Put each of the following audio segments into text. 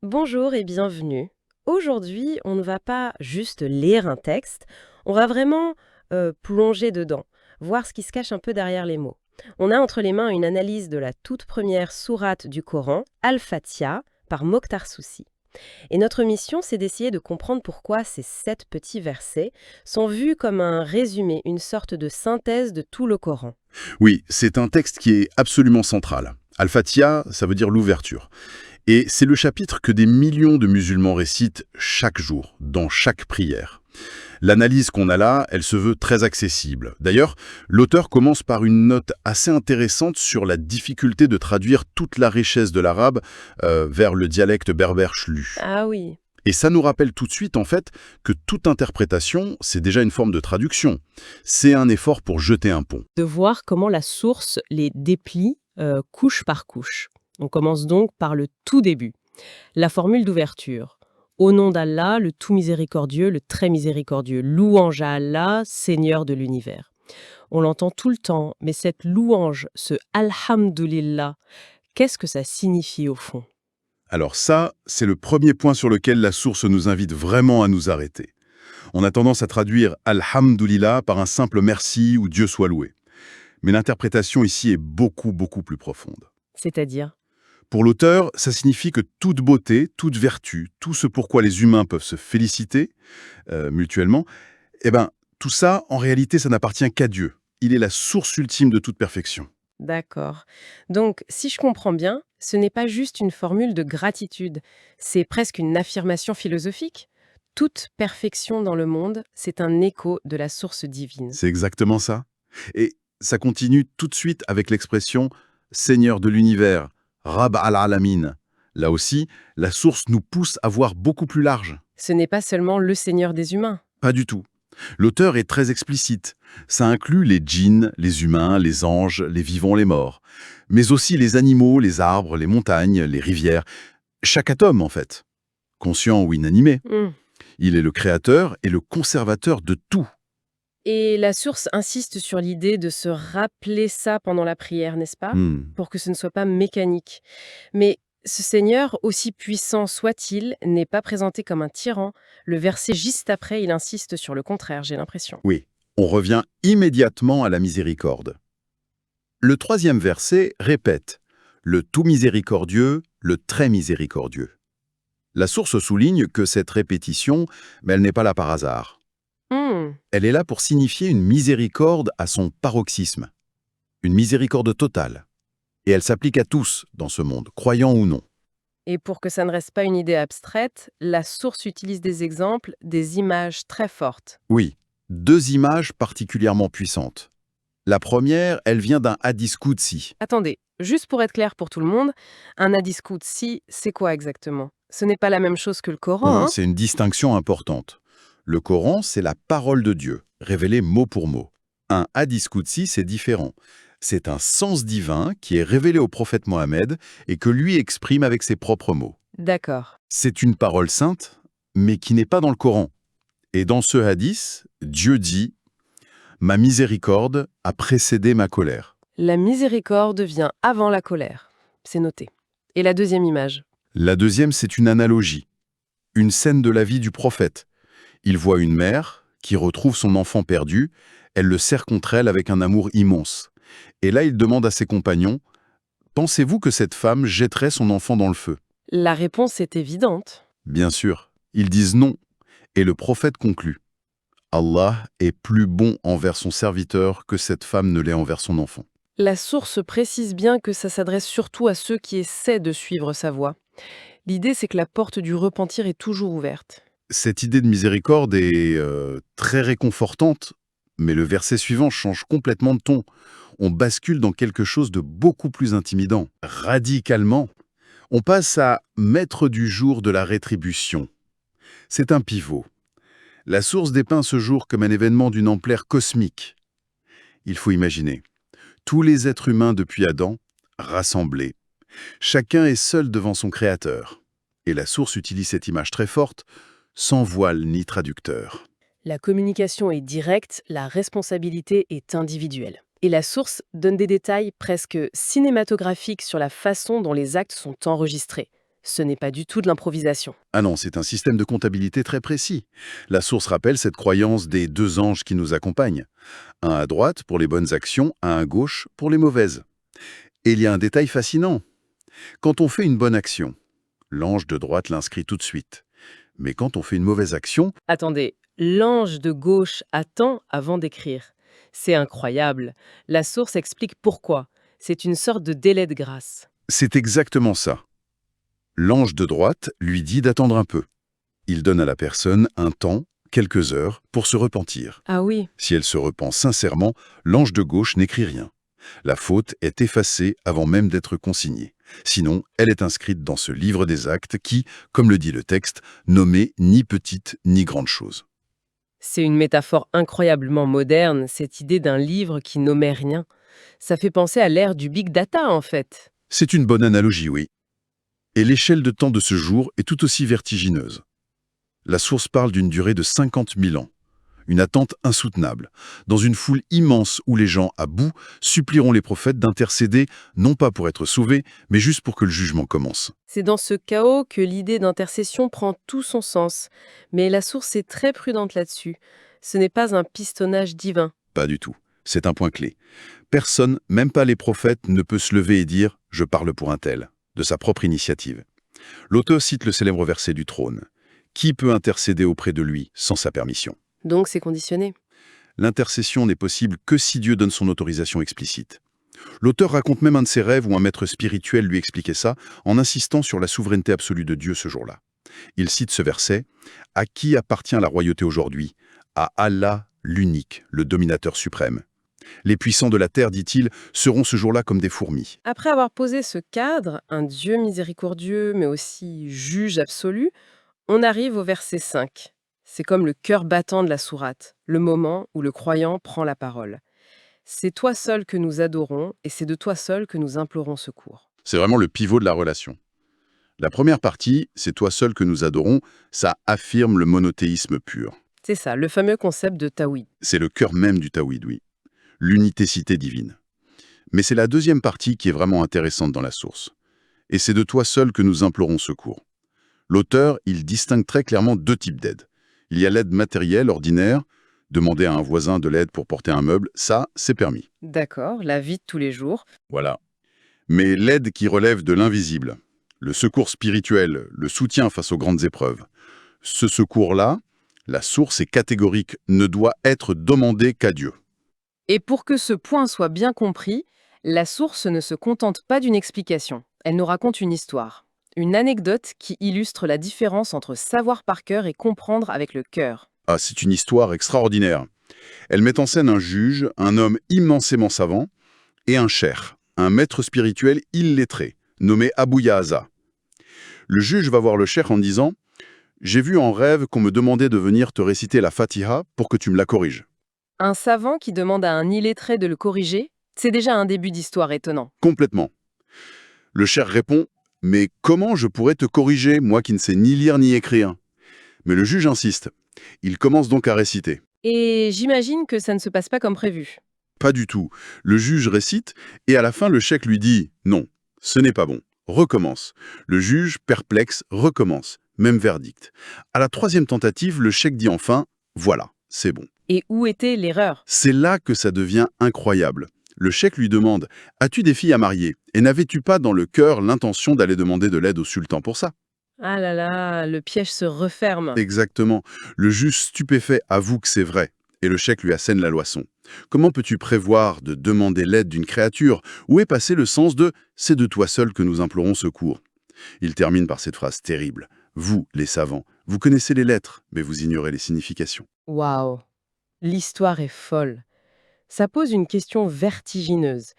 Bonjour et bienvenue. Aujourd'hui, on ne va pas juste lire un texte, on va vraiment plonger dedans, voir ce qui se cache un peu derrière les mots. On a entre les mains une analyse de la toute première sourate du Coran, Al-Fatiha, par Mokhtar Soussi. Et notre mission, c'est d'essayer de comprendre pourquoi ces 7 petits versets sont vus comme un résumé, une sorte de synthèse de tout le Coran. Oui, c'est un texte qui est absolument central. Al-Fatiha, ça veut dire l'ouverture. Et c'est le chapitre que des millions de musulmans récitent chaque jour, dans chaque prière. L'analyse qu'on a là, elle se veut très accessible. D'ailleurs, l'auteur commence par une note assez intéressante sur la difficulté de traduire toute la richesse de l'arabe vers le dialecte berbère chlu. Ah oui. Et ça nous rappelle tout de suite, en fait, que toute interprétation, c'est déjà une forme de traduction. C'est un effort pour jeter un pont. De voir comment la source les déplie couche par couche. On commence donc par le tout début, la formule d'ouverture. Au nom d'Allah, le tout miséricordieux, le très miséricordieux. Louange à Allah, Seigneur de l'univers. On l'entend tout le temps, mais cette louange, ce Alhamdulillah, qu'est-ce que ça signifie au fond? Alors ça, c'est le premier point sur lequel la source nous invite vraiment à nous arrêter. On a tendance à traduire Alhamdulillah par un simple merci ou Dieu soit loué. Mais l'interprétation ici est beaucoup plus profonde. C'est-à-dire? Pour l'auteur, ça signifie que toute beauté, toute vertu, tout ce pourquoi les humains peuvent se féliciter mutuellement, eh ben, tout ça, en réalité, ça n'appartient qu'à Dieu. Il est la source ultime de toute perfection. D'accord. Donc, si je comprends bien, ce n'est pas juste une formule de gratitude, c'est presque une affirmation philosophique. Toute perfection dans le monde, c'est un écho de la source divine. C'est exactement ça. Et ça continue tout de suite avec l'expression Seigneur de l'univers, Rab al-Alamin. Là aussi, la source nous pousse à voir beaucoup plus large. Ce n'est pas seulement le Seigneur des humains. Pas du tout. L'auteur est très explicite. Ça inclut les djinns, les humains, les anges, les vivants, les morts. Mais aussi les animaux, les arbres, les montagnes, les rivières. Chaque atome, en fait. Conscient ou inanimé. Hmm. Il est le créateur et le conservateur de tout. Et la source insiste sur l'idée de se rappeler ça pendant la prière, n'est-ce pas? Hmm. Pour que ce ne soit pas mécanique. Mais ce Seigneur, aussi puissant soit-il, n'est pas présenté comme un tyran. Le verset juste après, il insiste sur le contraire, j'ai l'impression. Oui, on revient immédiatement à la miséricorde. Le troisième verset répète « le tout miséricordieux, le très miséricordieux ». La source souligne que cette répétition, mais elle n'est pas là par hasard. Hmm. Elle est là pour signifier une miséricorde à son paroxysme, une miséricorde totale. Et elle s'applique à tous dans ce monde, croyants ou non. Et pour que ça ne reste pas une idée abstraite, la source utilise des exemples, des images très fortes. Oui, deux images particulièrement puissantes. La première, elle vient d'un hadith Qudsi. Attendez, juste pour être clair pour tout le monde, un hadith qudsi, c'est quoi exactement? Ce n'est pas la même chose que le Non, Coran, non, hein? c'est une distinction importante. Le Coran, c'est la parole de Dieu, révélée mot pour mot. Un hadith Qudsi, c'est différent. C'est un sens divin qui est révélé au prophète Mohammed et que lui exprime avec ses propres mots. D'accord. C'est une parole sainte, mais qui n'est pas dans le Coran. Et dans ce hadith, Dieu dit « Ma miséricorde a précédé ma colère ». La miséricorde vient avant la colère. C'est noté. Et la deuxième image? La deuxième, c'est une analogie, une scène de la vie du prophète. Il voit une mère qui retrouve son enfant perdu, elle le serre contre elle avec un amour immense. Et là, il demande à ses compagnons « Pensez-vous que cette femme jetterait son enfant dans le feu ?» La réponse est évidente. Bien sûr, ils disent non. Et le prophète conclut « Allah est plus bon envers son serviteur que cette femme ne l'est envers son enfant. » La source précise bien que ça s'adresse surtout à ceux qui essaient de suivre sa voie. L'idée, c'est que la porte du repentir est toujours ouverte. Cette idée de miséricorde est très réconfortante, mais le verset suivant change complètement de ton. On bascule dans quelque chose de beaucoup plus intimidant. Radicalement, on passe à maître du jour de la rétribution. C'est un pivot. La source dépeint ce jour comme un événement d'une ampleur cosmique. Il faut imaginer. Tous les êtres humains depuis Adam, rassemblés. Chacun est seul devant son créateur. Et la source utilise cette image très forte, sans voile ni traducteur. La communication est directe, la responsabilité est individuelle. Et la source donne des détails presque cinématographiques sur la façon dont les actes sont enregistrés. Ce n'est pas du tout de l'improvisation. Ah non, c'est un système de comptabilité très précis. La source rappelle cette croyance des deux anges qui nous accompagnent. Un à droite pour les bonnes actions, un à gauche pour les mauvaises. Et il y a un détail fascinant. Quand on fait une bonne action, l'ange de droite l'inscrit tout de suite. Mais quand on fait une mauvaise action, Attendez, l'ange de gauche attend avant d'écrire. C'est incroyable. La source explique pourquoi. C'est une sorte de délai de grâce. c'est exactement ça. L'ange de droite lui dit d'attendre un peu. Il donne à la personne un temps, quelques heures, pour se repentir. Ah oui, Si elle se repent sincèrement, l'ange de gauche n'écrit rien. La faute est effacée avant même d'être consignée. Sinon, elle est inscrite dans ce livre des actes qui, comme le dit le texte, nommait ni petite ni grande chose. c'est une métaphore incroyablement moderne, cette idée d'un livre qui nommait rien. Ça fait penser à l'ère du big data, en fait. C'est une bonne analogie, oui. Et l'échelle de temps de ce jour est tout aussi vertigineuse. La source parle d'une durée de 50 000 ans. Une attente insoutenable, dans une foule immense où les gens, à bout, supplieront les prophètes d'intercéder, non pas pour être sauvés, mais juste pour que le jugement commence. C'est dans ce chaos que l'idée d'intercession prend tout son sens. Mais la source est très prudente là-dessus. Ce n'est pas un pistonnage divin. Pas du tout. C'est un point clé. Personne, même pas les prophètes, ne peut se lever et dire « je parle pour un tel », de sa propre initiative. L'auteur cite le célèbre verset du trône. Qui peut intercéder auprès de lui sans sa permission? Donc c'est conditionné. L'intercession n'est possible que si Dieu donne son autorisation explicite. L'auteur raconte même un de ses rêves où un maître spirituel lui expliquait ça en insistant sur la souveraineté absolue de Dieu ce jour-là. Il cite ce verset « À qui appartient la royauté aujourd'hui? À Allah, l'unique, le dominateur suprême. Les puissants de la terre, dit-il, seront ce jour-là comme des fourmis. » Après avoir posé ce cadre, un Dieu miséricordieux mais aussi juge absolu, on arrive au verset 5. C'est comme le cœur battant de la sourate, le moment où le croyant prend la parole. C'est toi seul que nous adorons et c'est de toi seul que nous implorons secours. C'est vraiment le pivot de la relation. La première partie, c'est toi seul que nous adorons, ça affirme le monothéisme pur. C'est ça, le fameux concept de Tawhid. C'est le cœur même du taouïd, oui. L'unitécité divine. Mais c'est la deuxième partie qui est vraiment intéressante dans la source. Et c'est de toi seul que nous implorons secours. L'auteur, il distingue très clairement deux types d'aide. Il y a l'aide matérielle, ordinaire. Demander à un voisin de l'aide pour porter un meuble, ça, c'est permis. D'accord, la vie de tous les jours. Voilà. Mais l'aide qui relève de l'invisible, le secours spirituel, le soutien face aux grandes épreuves, ce secours-là, la source est catégorique, ne doit être demandé qu'à Dieu. Et pour que ce point soit bien compris, la source ne se contente pas d'une explication. Elle nous raconte une histoire. Une anecdote qui illustre la différence entre savoir par cœur et comprendre avec le cœur. Ah, c'est une histoire extraordinaire. Elle met en scène un juge, un homme immensément savant, et un cheikh, un maître spirituel illettré, nommé Abu Yahza. Le juge va voir le cheikh en disant « J'ai vu en rêve qu'on me demandait de venir te réciter la Fatiha pour que tu me la corriges. Un savant qui demande à un illettré de le corriger, c'est déjà un début d'histoire étonnant. » Complètement. Le cheikh répond « Mais comment je pourrais te corriger, moi qui ne sais ni lire ni écrire ?» Mais le juge insiste. Il commence donc à réciter. Et j'imagine que ça ne se passe pas comme prévu. Pas du tout. Le juge récite et à la fin, le cheikh lui dit « Non, ce n'est pas bon. Recommence. » Le juge, perplexe, recommence. Même verdict. À la troisième tentative, le cheikh dit enfin « Voilà, c'est bon. » Et où était l'erreur? C'est là que ça devient incroyable. Le cheikh lui demande « As-tu des filles à marier? Et n'avais-tu pas dans le cœur l'intention d'aller demander de l'aide au sultan pour ça ?» Ah là là, le piège se referme. Exactement. Le juge stupéfait avoue que c'est vrai. Et le cheikh lui assène la leçon. Comment peux-tu prévoir de demander l'aide d'une créature? Où est passé le sens de « c'est de toi seul que nous implorons secours » Il termine par cette phrase terrible. Vous, les savants, vous connaissez les lettres, mais vous ignorez les significations. Waouh, l'histoire est folle. Ça pose une question vertigineuse.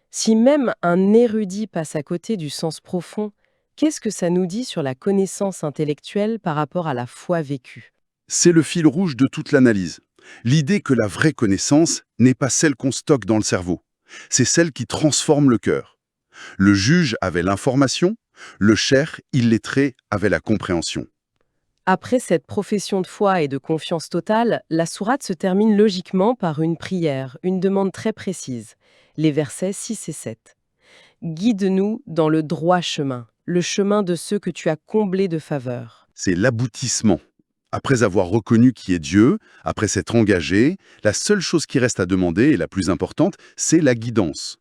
Si même un érudit passe à côté du sens profond, qu'est-ce que ça nous dit sur la connaissance intellectuelle par rapport à la foi vécue? C'est le fil rouge de toute l'analyse. L'idée que la vraie connaissance n'est pas celle qu'on stocke dans le cerveau. C'est celle qui transforme le cœur. Le juge avait l'information, le cheikh, illettré, avait la compréhension. Après cette profession de foi et de confiance totale, la sourate se termine logiquement par une prière, une demande très précise. Les versets 6 et 7. Guide-nous dans le droit chemin. le chemin de ceux que tu as comblés de faveur. C'est l'aboutissement. Après avoir reconnu qui est Dieu, après s'être engagé, la seule chose qui reste à demander, et la plus importante, c'est la guidance.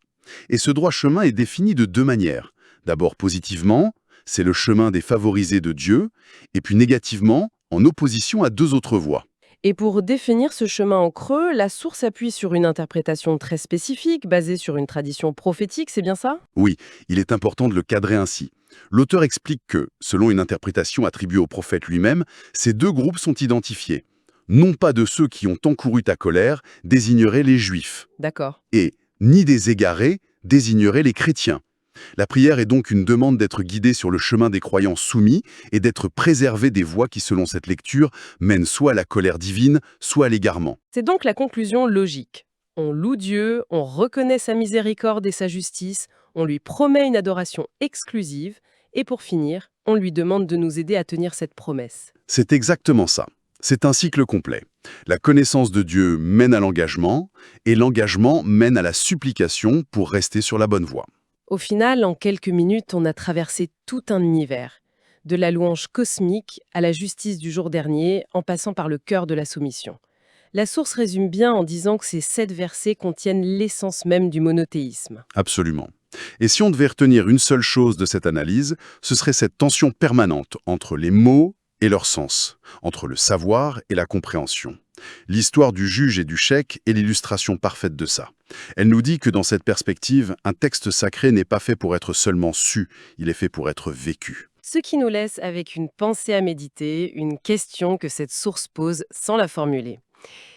Et ce droit chemin est défini de deux manières. D'abord positivement, c'est le chemin des favorisés de Dieu, et puis négativement, en opposition à deux autres voies. Et pour définir ce chemin en creux, la source appuie sur une interprétation très spécifique, basée sur une tradition prophétique, c'est bien ça? Oui, il est important de le cadrer ainsi. L'auteur explique que, selon une interprétation attribuée au prophète lui-même, ces deux groupes sont identifiés. Non pas de ceux qui ont encouru ta colère, désigneraient les Juifs, D'accord. et ni des égarés, désigneraient les chrétiens. La prière est donc une demande d'être guidé sur le chemin des croyants soumis et d'être préservé des voies qui, selon cette lecture, mènent soit à la colère divine, soit à l'égarement. C'est donc la conclusion logique. On loue Dieu, on reconnaît sa miséricorde et sa justice, on lui promet une adoration exclusive, et pour finir, on lui demande de nous aider à tenir cette promesse. C'est exactement ça. C'est un cycle complet. La connaissance de Dieu mène à l'engagement, et l'engagement mène à la supplication pour rester sur la bonne voie. Au final, en quelques minutes, on a traversé tout un univers, de la louange cosmique à la justice du jour dernier, en passant par le cœur de la soumission. La source résume bien en disant que ces 7 versets contiennent l'essence même du monothéisme. Absolument. Et si on devait retenir une seule chose de cette analyse, ce serait cette tension permanente entre les mots et leur sens, entre le savoir et la compréhension. L'histoire du juge et du chèque est l'illustration parfaite de ça. Elle nous dit que dans cette perspective, un texte sacré n'est pas fait pour être seulement su, il est fait pour être vécu. Ce qui nous laisse avec une pensée à méditer, une question que cette source pose sans la formuler.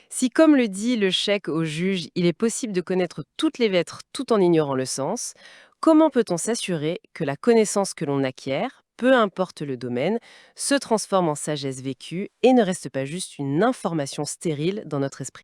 Si, comme le dit le chèque au juge, il est possible de connaître toutes les lettres tout en ignorant le sens, comment peut-on s'assurer que la connaissance que l'on acquiert, peu importe le domaine, se transforme en sagesse vécue et ne reste pas juste une information stérile dans notre esprit?